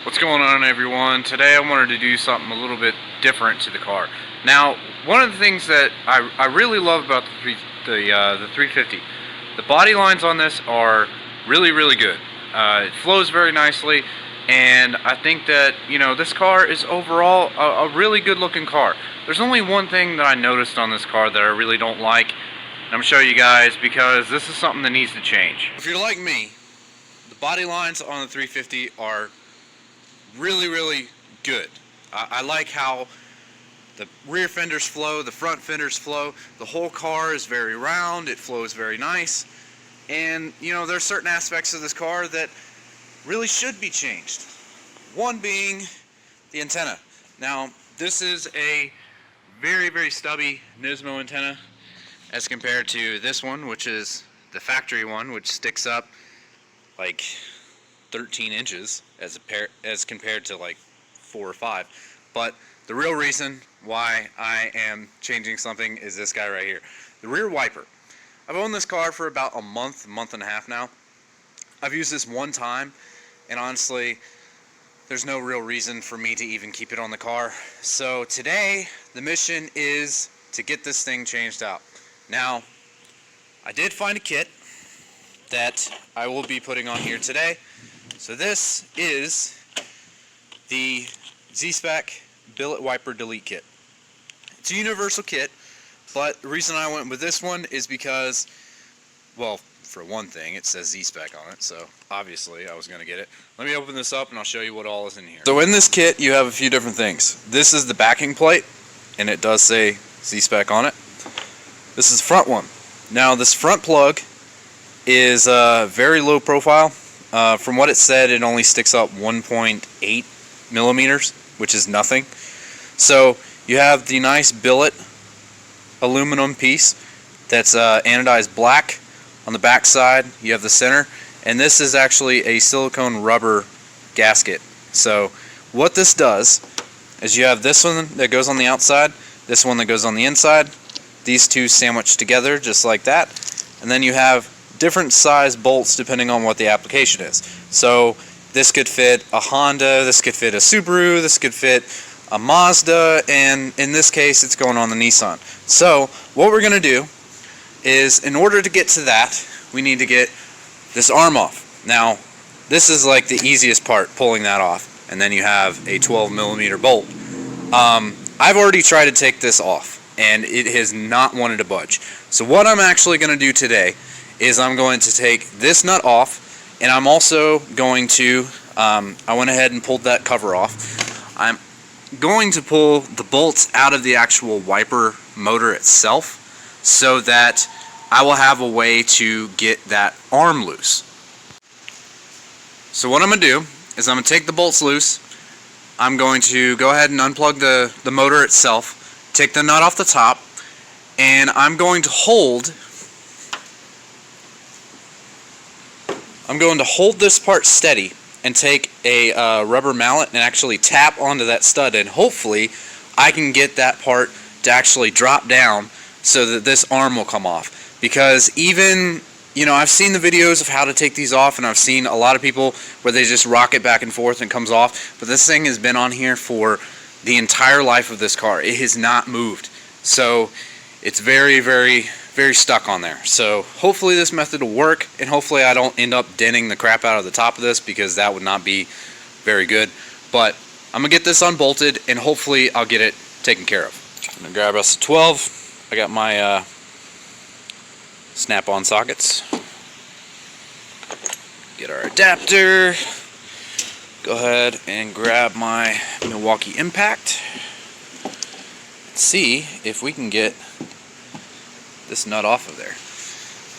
What's going on, everyone? Today I wanted to do something a little bit different to the car. Now, one of the things that I really love about the 350, the body lines on this are really good. It flows very nicely, and I think that, this car is overall a really good looking car. There's only one thing that I noticed on this car that I really don't like, and I'm going to show you guys because this is something that needs to change. If you're like me, the body lines on the 350 are really good. I like how the rear fenders flow, the front fenders flow. The whole car is very round, it flows very nice. And there's certain aspects of this car that really should be changed. One being the antenna. Now, this is a very stubby Nismo antenna as compared to this one, which is the factory one, which sticks up like 13 inches as compared to like 4 or 5. But the real reason why I am changing something is this guy right here, the rear wiper. I've owned this car for about a month and a half now. I've used this one time, and honestly, there's no real reason for me to even keep it on the car. So today, the mission is to get this thing changed out. Now, I did find a kit that I will be putting on here today. So this is the Z-Spec Billet Wiper Delete Kit. It's a universal kit, but the reason I went with this one is because, well, for one thing, it says Z-Spec on it, so obviously I was going to get it. Let me open this up and I'll show you what all is in here. So in this kit, you have a few different things. This is the backing plate, and it does say Z-Spec on it. This is the front one. Now, this front plug is very low profile. From what it said, it only sticks up 1.8 millimeters, which is nothing. So you have the nice billet aluminum piece that's anodized black on the back side. You have the center, and this is actually a silicone rubber gasket. So what this does is you have this one that goes on the outside, this one that goes on the inside, these two sandwiched together just like that, and then you have different size bolts depending on what the application is. So this could fit a Honda, this could fit a Subaru, this could fit a Mazda, and in this case it's going on the Nissan. So what we're going to do is, in order to get to that, we need to get this arm off. Now, this is like the easiest part, pulling that off, and then you have a 12 millimeter bolt. I've already tried to take this off, and it has not wanted to budge. So what I'm actually going to do today is I'm going to take this nut off, and I'm also going to, I went ahead and pulled that cover off. I'm going to pull the bolts out of the actual wiper motor itself so that I will have a way to get that arm loose. So what I'm going to do is I'm going to take the bolts loose. I'm going to go ahead and unplug the motor itself, take the nut off the top, and I'm going to hold this part steady and take a rubber mallet and actually tap onto that stud, and hopefully I can get that part to actually drop down so that this arm will come off. Because even, I've seen the videos of how to take these off, and I've seen a lot of people where they just rock it back and forth and it comes off, but this thing has been on here for the entire life of this car. It has not moved. So it's very stuck on there. So hopefully this method will work, and hopefully I don't end up denting the crap out of the top of this, because that would not be very good. But I'm gonna get this unbolted, and hopefully I'll get it taken care of. I'm gonna grab us a 12. I got my snap-on sockets. Get our adapter. Go ahead and grab my Milwaukee Impact. See if we can get this nut off of there.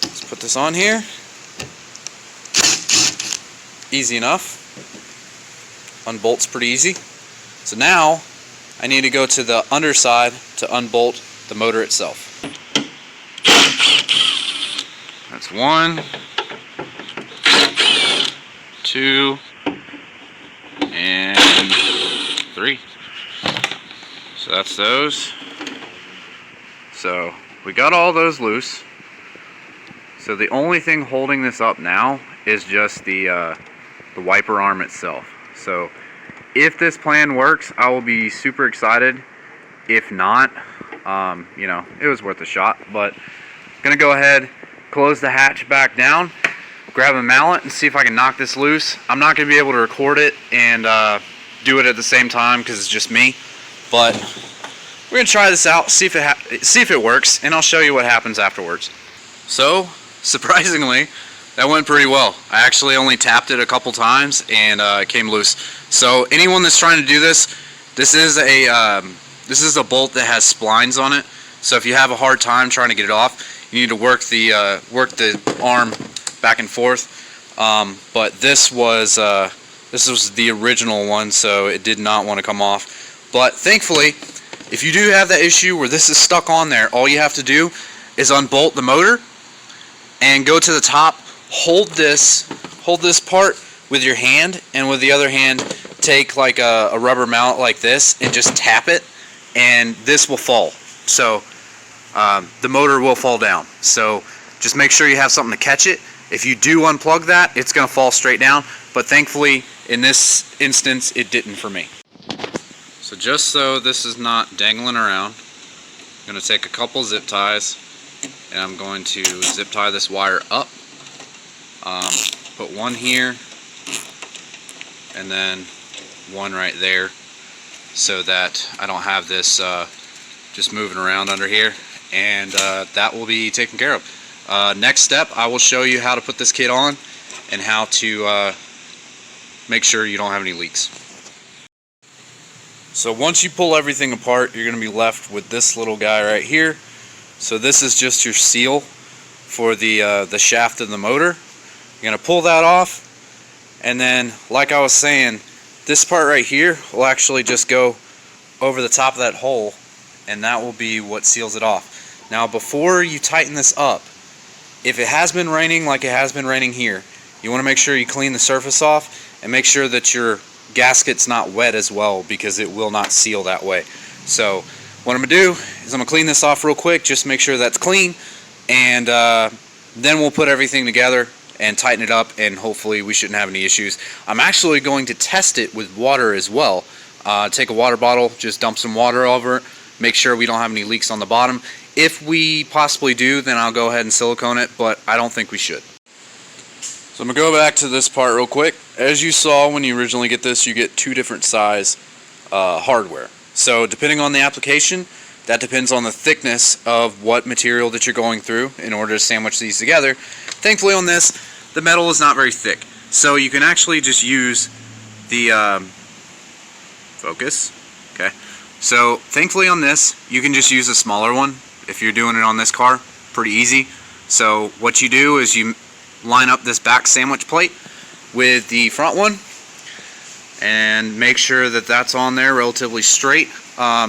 Let's put this on here. Easy enough. Unbolt's pretty easy. So now I need to go to the underside to unbolt the motor itself. That's 1, 2, and 3. So that's those. So we got all those loose. So the only thing holding this up now is just the wiper arm itself. So If this plan works, I will be super excited. If not, you know, it was worth a shot. But gonna go ahead, close the hatch back down, grab a mallet and see if I can knock this loose. I'm not gonna be able to record it and do it at the same time because it's just me, but we're gonna try this out, see if it works, and I'll show you what happens afterwards. So surprisingly, that went pretty well. I actually only tapped it a couple times and it came loose. So anyone that's trying to do this, this is a bolt that has splines on it. So if you have a hard time trying to get it off, you need to work the arm back and forth. But this was the original one, so it did not want to come off. But thankfully, if you do have that issue where this is stuck on there, all you have to do is unbolt the motor and go to the top, hold this part with your hand, and with the other hand take like a rubber mallet like this and just tap it, and this will fall. So the motor will fall down. So just make sure you have something to catch it. If you do unplug that, it's going to fall straight down, but thankfully in this instance it didn't for me. So just so this is not dangling around, I'm going to take a couple zip ties and I'm going to zip tie this wire up. Put one here and then one right there so that I don't have this just moving around under here, and that will be taken care of. Next step, I will show you how to put this kit on and how to make sure you don't have any leaks. So once you pull everything apart, you're going to be left with this little guy right here. So this is just your seal for the shaft of the motor. You're going to pull that off, and then like I was saying, this part right here will actually just go over the top of that hole, and that will be what seals it off. Now before you tighten this up, if it has been raining like it has been raining here, you want to make sure you clean the surface off and make sure that your gasket's not wet as well, because it will not seal that way. So what I'm going to do is I'm going to clean this off real quick, just make sure that's clean, and then we'll put everything together and tighten it up, and hopefully we shouldn't have any issues. I'm actually going to test it with water as well. Take a water bottle, just dump some water over it, make sure we don't have any leaks on the bottom. If we possibly do, then I'll go ahead and silicone it, but I don't think we should. So I'm going to go back to this part real quick. As you saw when you originally get this, you get two different size hardware. So depending on the application, that depends on the thickness of what material that you're going through in order to sandwich these together. Thankfully on this, the metal is not very thick. So you can actually just use the focus. Okay. So thankfully on this, you can just use a smaller one if you're doing it on this car. Pretty easy. So what you do is you line up this back sandwich plate with the front one and make sure that that's on there relatively straight.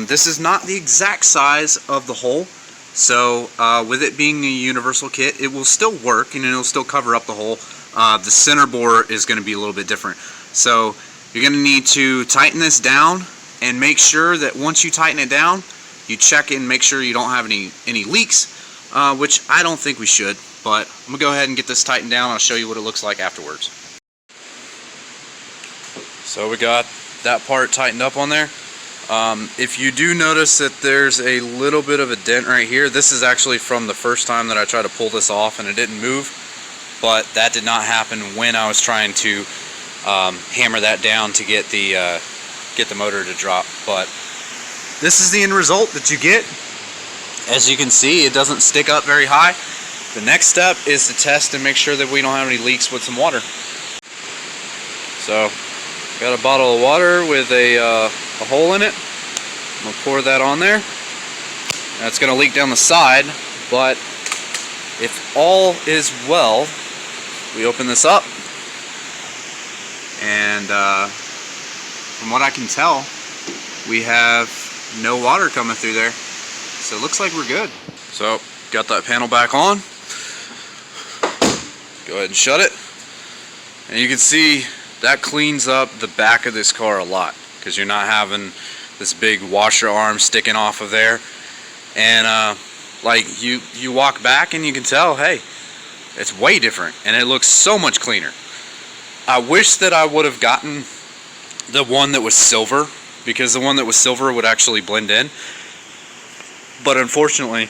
This is not the exact size of the hole, so with it being a universal kit, it will still work and it'll still cover up the hole. The center bore is going to be a little bit different. So you're going to need to tighten this down and make sure that once you tighten it down, you check and make sure you don't have any leaks, which I don't think we should, but I'm going to go ahead and get this tightened down. I'll show you what it looks like afterwards. So we got that part tightened up on there. If you do notice that there's a little bit of a dent right here, this is actually from the first time that I tried to pull this off and it didn't move, but that did not happen when I was trying to hammer that down to get the motor to drop. But this is the end result that you get. As you can see, it doesn't stick up very high. The next step is to test and make sure that we don't have any leaks with some water. So got a bottle of water with a hole in it. I'm going to pour that on there. Now it's going to leak down the side, but if all is well, we open this up, and from what I can tell, we have no water coming through there, so it looks like we're good. So got that panel back on. Go ahead and shut it, and you can see that cleans up the back of this car a lot, because you're not having this big washer arm sticking off of there. And like you walk back and you can tell, hey, it's way different and it looks so much cleaner. I wish that I would have gotten the one that was silver, because the one that was silver would actually blend in. But unfortunately,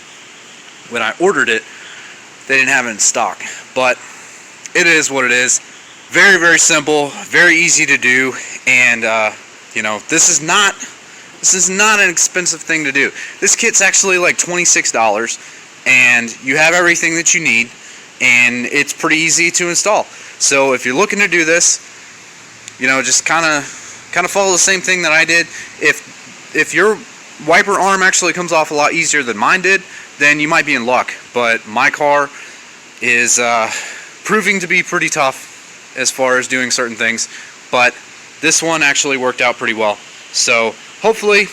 when I ordered it, they didn't have it in stock. But it is what it is. Very, very simple, very easy to do, and you know, this is not an expensive thing to do. This kit's actually like $26, and you have everything that you need, and it's pretty easy to install. So if you're looking to do this, you know, just kind of follow the same thing that I did. If your wiper arm actually comes off a lot easier than mine did, then you might be in luck. But my car is proving to be pretty tough as far as doing certain things, but this one actually worked out pretty well. So hopefully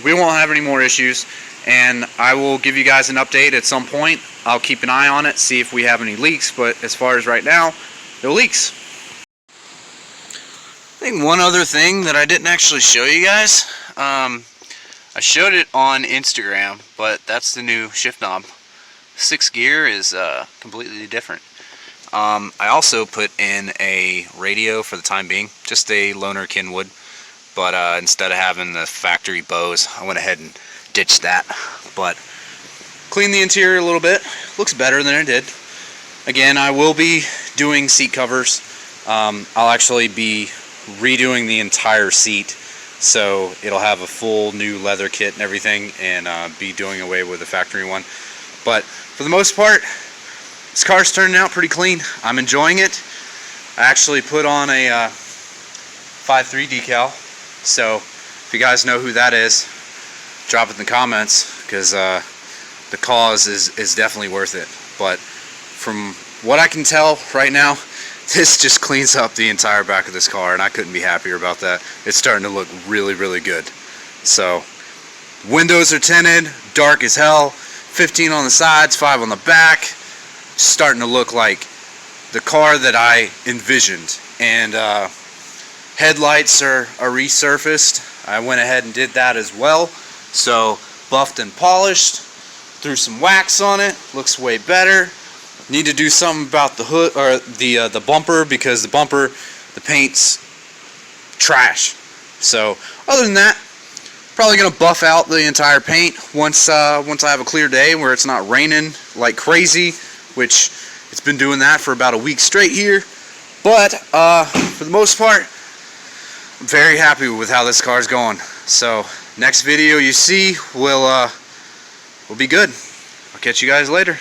we won't have any more issues, and I will give you guys an update at some point. I'll keep an eye on it, see if we have any leaks, but as far as right now, no leaks. I think one other thing that I didn't actually show you guys, I showed it on Instagram, but that's the new shift knob. 6th gear is completely different. I also put in a radio for the time being, just a loaner Kenwood, but instead of having the factory Bose, I went ahead and ditched that. But cleaned the interior a little bit, looks better than it did. Again, I will be doing seat covers. I'll actually be redoing the entire seat, so it'll have a full new leather kit and everything, and be doing away with the factory one. But for the most part, this car's turning out pretty clean. I'm enjoying it. I actually put on a 5.3 decal, so if you guys know who that is, drop it in the comments, because the cause is definitely worth it. But from what I can tell right now, this just cleans up the entire back of this car, and I couldn't be happier about that. It's starting to look really, really good. So windows are tinted, dark as hell, 15 on the sides, 5 on the back. Starting to look like the car that I envisioned. And headlights are resurfaced. I went ahead and did that as well. So buffed and polished, threw some wax on it, looks way better. Need to do something about the hood, or the bumper, because the paint's trash. So other than that, probably gonna buff out the entire paint once I have a clear day where it's not raining like crazy, which it's been doing that for about a week straight here. But for the most part, I'm very happy with how this car's going. So next video you see will be good. I'll catch you guys later.